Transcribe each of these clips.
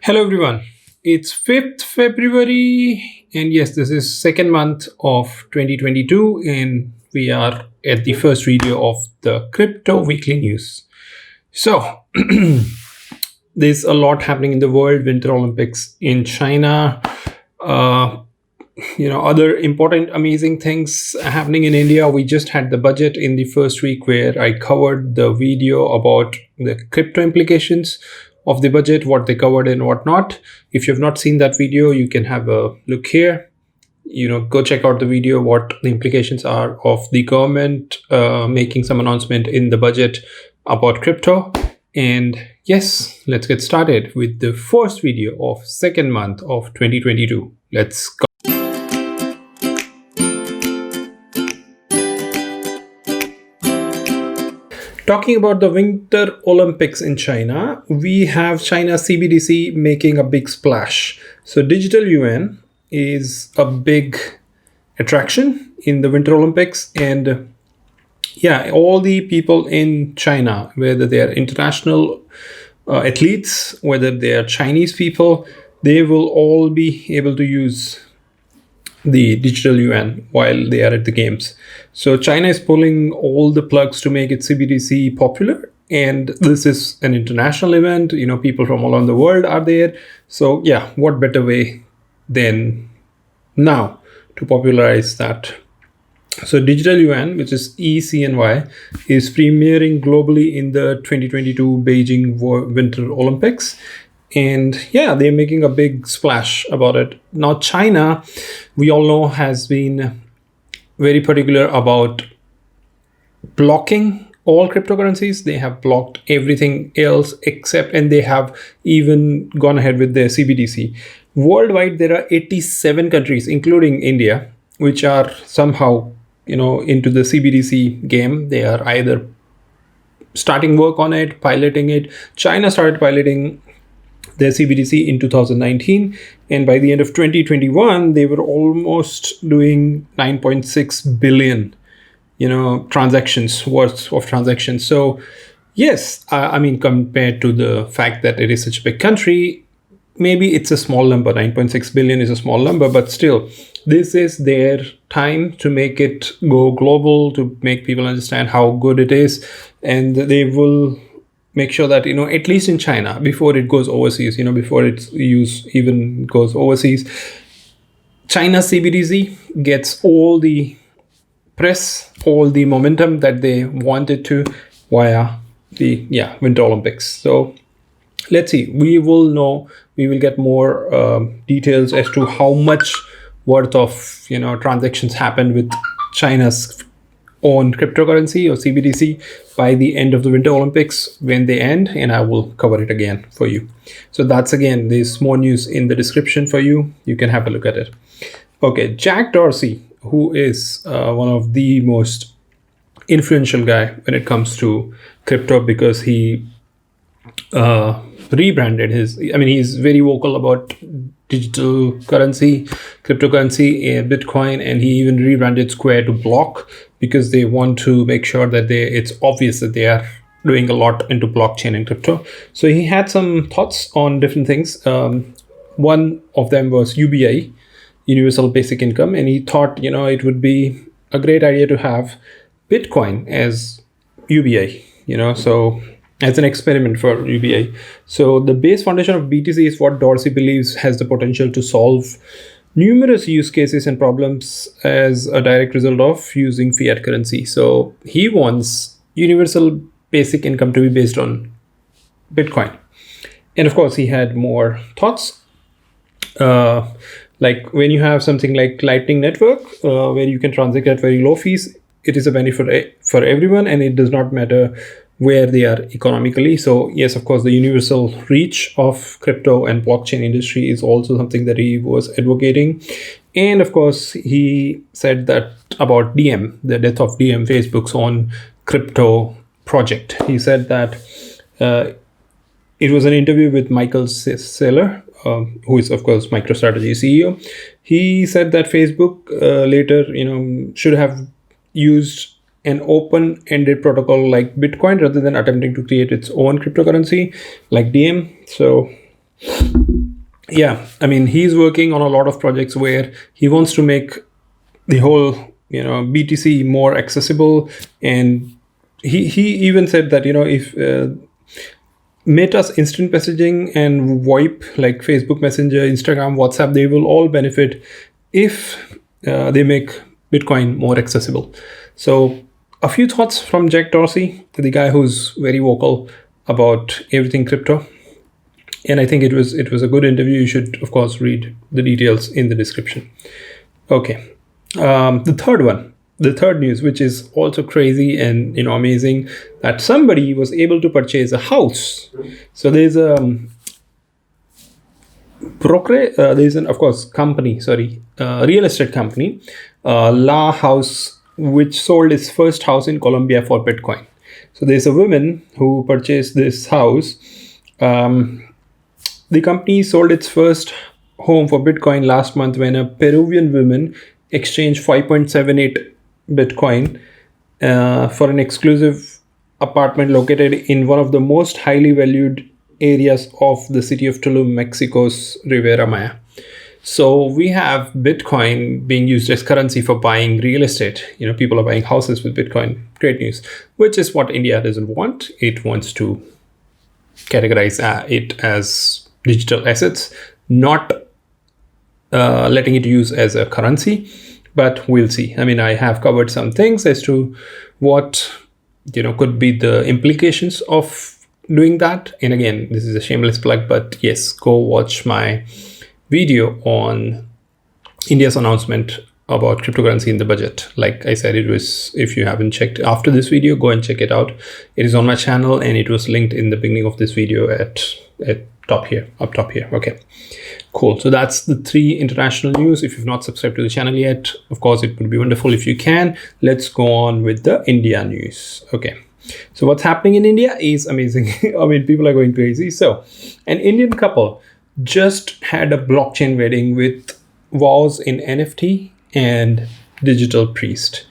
Hello everyone. It's 5th February and yes, this is second month of 2022 and we are at the first video of the crypto weekly news. So, there's a lot happening in the world, Winter Olympics in China, uh, other important amazing things happening in India. We just had the budget in the first week where I covered the video about the crypto implications of the budget, what they covered and what not. If you have not seen that video, you can have a look here. Go check out the video, what the implications are of the government making some announcement in the budget about crypto. And yes, let's get started with the first video of second month of 2022. Let's go. Talking about the Winter Olympics in China, we have China CBDC making a big splash. So digital yuan is a big attraction in the Winter Olympics. And yeah, all the people in China, whether they are international athletes, whether they are Chinese people, they will all be able to use the digital yuan while they are at the games. So China is pulling all the plugs to make its CBDC popular. And this is an international event. People from all around the world are there. So yeah, what better way than now to popularize that? So digital yuan, which is ECNY, is premiering globally in the 2022 Beijing Winter Olympics. And yeah, they're making a big splash about it. Now, China, we all know, has been very particular about blocking all cryptocurrencies. They have blocked everything else except, and they have even gone ahead with their CBDC. Worldwide, there are 87 countries, including India, which are somehow, into the CBDC game. They are either starting work on it, piloting it. China started piloting their CBDC in 2019, and by the end of 2021 they were almost doing 9.6 billion transactions worth of transactions. So yes, I mean, compared to the fact that it is such a big country, maybe it's a small number. 9.6 billion is a small number, but still, this is their time to make it go global, to make people understand how good it is, and they will make sure that, at least in China, before it goes overseas, before its use even goes overseas, China CBDC gets all the press, all the momentum that they wanted to via the Winter Olympics. So let's see, we will get more details as to how much worth of transactions happened with China's own cryptocurrency or CBDC by the end of the Winter Olympics when they end, and I will cover it again for you. So that's, again, there's more news in the description for you. You can have a look at it. Okay, Jack Dorsey, who is one of the most influential guy when it comes to crypto, because he rebranded he's very vocal about digital currency, cryptocurrency, and Bitcoin, and he even rebranded Square to Block because they want to make sure that it's obvious that they are doing a lot into blockchain and crypto. So he had some thoughts on different things. One of them was UBI, Universal Basic Income, and he thought, it would be a great idea to have Bitcoin as UBI, so as an experiment for UBI. So the base foundation of BTC is what Dorsey believes has the potential to solve numerous use cases and problems as a direct result of using fiat currency. So he wants universal basic income to be based on Bitcoin. And of course, he had more thoughts. Like when you have something like Lightning Network, where you can transact at very low fees, it is a benefit for everyone, and it does not matter where they are economically. So yes, of course, the universal reach of crypto and blockchain industry is also something that he was advocating. And of course, he said that about Diem, the death of Diem, Facebook's own crypto project. He said that it was an interview with Michael Saylor, who is, of course, MicroStrategy CEO. He said that Facebook later, should have used an open-ended protocol like Bitcoin rather than attempting to create its own cryptocurrency like Diem. So Yeah, I mean, he's working on a lot of projects where he wants to make the whole, BTC more accessible. And he even said that, if Meta's instant messaging and VoIP, like Facebook Messenger, Instagram, WhatsApp, they will all benefit if they make Bitcoin more accessible. So a few thoughts from Jack Dorsey, the guy who's very vocal about everything crypto. And I think it was a good interview. You should, of course, read the details in the description. Okay. The third news, which is also crazy and amazing, that somebody was able to purchase a house. So there's a broker, there's an, of course, company, real estate company, La House, which sold its first house in Colombia for Bitcoin. So there's a woman who purchased this house. The company sold its first home for Bitcoin last month when a Peruvian woman exchanged 5.78 Bitcoin for an exclusive apartment located in one of the most highly valued areas of the city of Tulum, Mexico's Riviera Maya. So we have Bitcoin being used as currency for buying real estate. People are buying houses with Bitcoin. Great news, which is what India doesn't want. It wants to categorize it as digital assets, not letting it use as a currency. But we'll see. I mean, I have covered some things as to what could be the implications of doing that. And again, this is a shameless plug, but yes, go watch my video on India's announcement about cryptocurrency in the budget. Like I said, it was, if you haven't checked after this video, go and check it out. It is on my channel and it was linked in the beginning of this video at up top here. Okay, cool. So that's the 3 international news. If you've not subscribed to the channel yet, of course, it would be wonderful if you can. Let's go on with the India news. Okay. So what's happening in India is amazing. I mean, people are going crazy. So an Indian couple just had a blockchain wedding with vows in NFT and digital priest.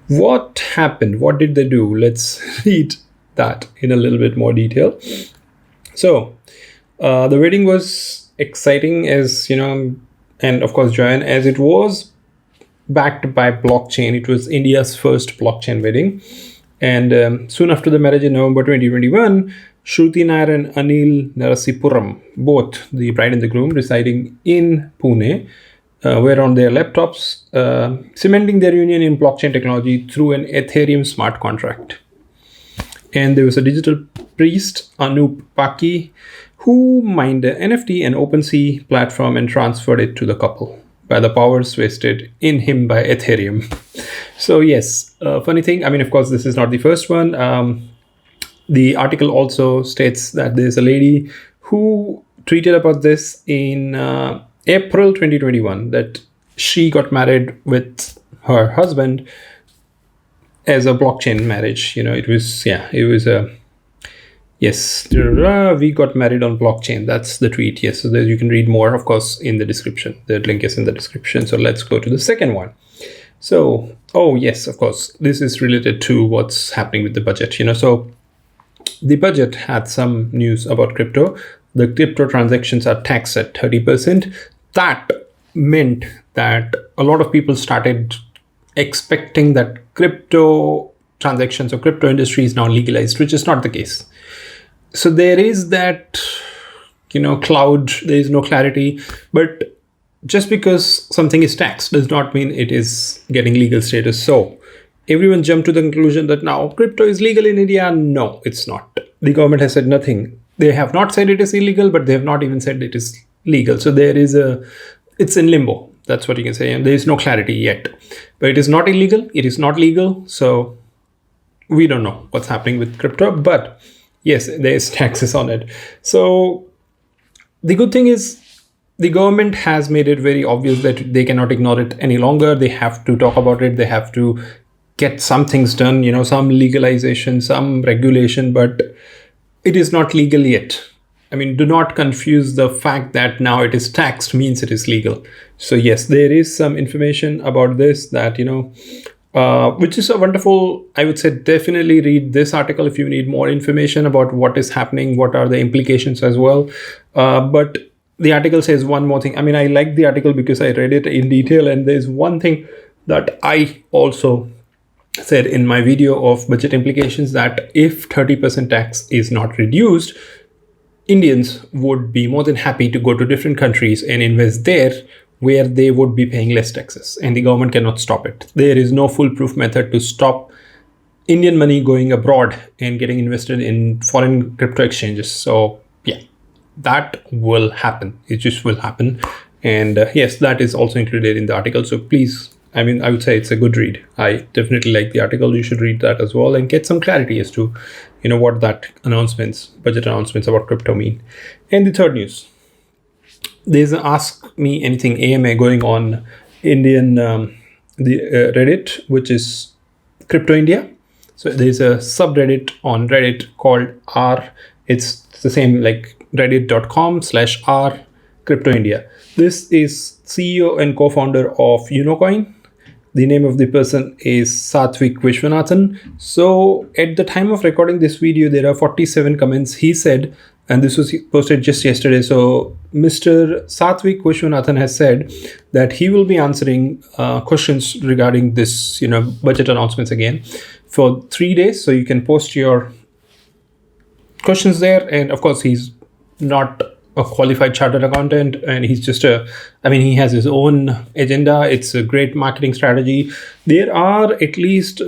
What happened? What did they do? Let's read that in a little bit more detail. So the wedding was exciting and of course joyous as it was backed by blockchain. It was India's first blockchain wedding. And soon after the marriage in November 2021, Shruti Nair and Anil Narasipuram, both the bride and the groom residing in Pune, were on their laptops, cementing their union in blockchain technology through an Ethereum smart contract. And there was a digital priest, Anup Paki, who mined the NFT and OpenSea platform and transferred it to the couple by the powers vested in him by Ethereum. So yes, funny thing, I mean, of course, this is not the first one. The article also states that there's a lady who tweeted about this in April 2021, that she got married with her husband as a blockchain marriage. It was a, yes, we got married on blockchain. That's the tweet. Yes, so you can read more, of course, in the description. The link is in the description. So let's go to the second one. So, oh yes, of course, this is related to what's happening with the budget. So the budget had some news about crypto. The crypto transactions are taxed at 30%. That meant that a lot of people started expecting that crypto transactions or crypto industry is now legalized, which is not the case. So there is that, cloud, there is no clarity. But just because something is taxed does not mean it is getting legal status. So everyone jumped to the conclusion that now crypto is legal in India. No, it's not. The government has said nothing. They have not said it is illegal, but they have not even said it is legal. So it's in limbo. That's what you can say. And there is no clarity yet. But it is not illegal. It is not legal. So we don't know what's happening with crypto. But yes, there is taxes on it. So the good thing is the government has made it very obvious that they cannot ignore it any longer. They have to talk about it. They have to get some things done, some legalization, some regulation, but it is not legal yet. I mean, do not confuse the fact that now it is taxed means it is legal. So yes, there is some information about this that, which is a wonderful, I would say, definitely read this article if you need more information about what is happening, what are the implications as well. But the article says one more thing. I mean, I like the article because I read it in detail, and there's one thing that I also said in my video of budget implications, that if 30% tax is not reduced, Indians would be more than happy to go to different countries and invest there where they would be paying less taxes, and the government cannot stop it. There is no foolproof method to stop Indian money going abroad and getting invested in foreign crypto exchanges. So yeah, that will happen. It just will happen. And yes, that is also included in the article. So please, I mean, I would say it's a good read. I definitely like the article. You should read that as well and get some clarity as to, what that budget announcements about crypto mean. And the third news, there's an Ask Me Anything AMA going on Indian, the Reddit, which is Crypto India. So there's a subreddit on Reddit called R. It's the same like reddit.com/r Crypto India. This is CEO and co-founder of Unocoin. The name of the person is Satvik Vishwanathan. So at the time of recording this video, there are 47 comments. He said, and this was posted just yesterday. So Mr. Satvik Vishwanathan has said that he will be answering questions regarding this, budget announcements again for 3 days. So you can post your questions there. And of course, he's not a qualified chartered accountant, and he's just he has his own agenda. It's a great marketing strategy. There are at least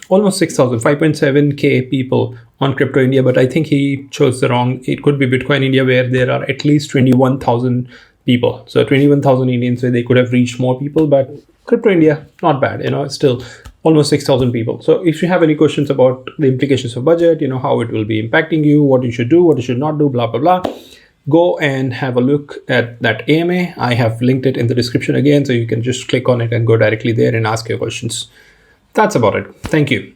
almost 6,000, 5.7K people on Crypto India, but I think he chose the wrong. It could be Bitcoin India, where there are at least 21,000 people. So 21,000 Indians, where they could have reached more people, but Crypto India, not bad. It's still almost 6,000 people. So if you have any questions about the implications of budget, how it will be impacting you, what you should do, what you should not do, blah, blah, blah, go and have a look at that AMA. I have linked it in the description again, so you can just click on it and go directly there and ask your questions. That's about it. Thank you.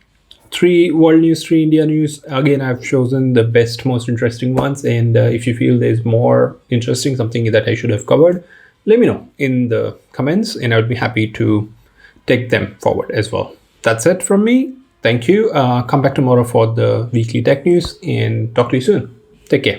3 world news, 3 India news. Again, I've chosen the best, most interesting ones. And if you feel there's more interesting, something that I should have covered, let me know in the comments, and I would be happy to take them forward as well. That's it from me. Thank you. Come back tomorrow for the weekly tech news, and talk to you soon. Take care.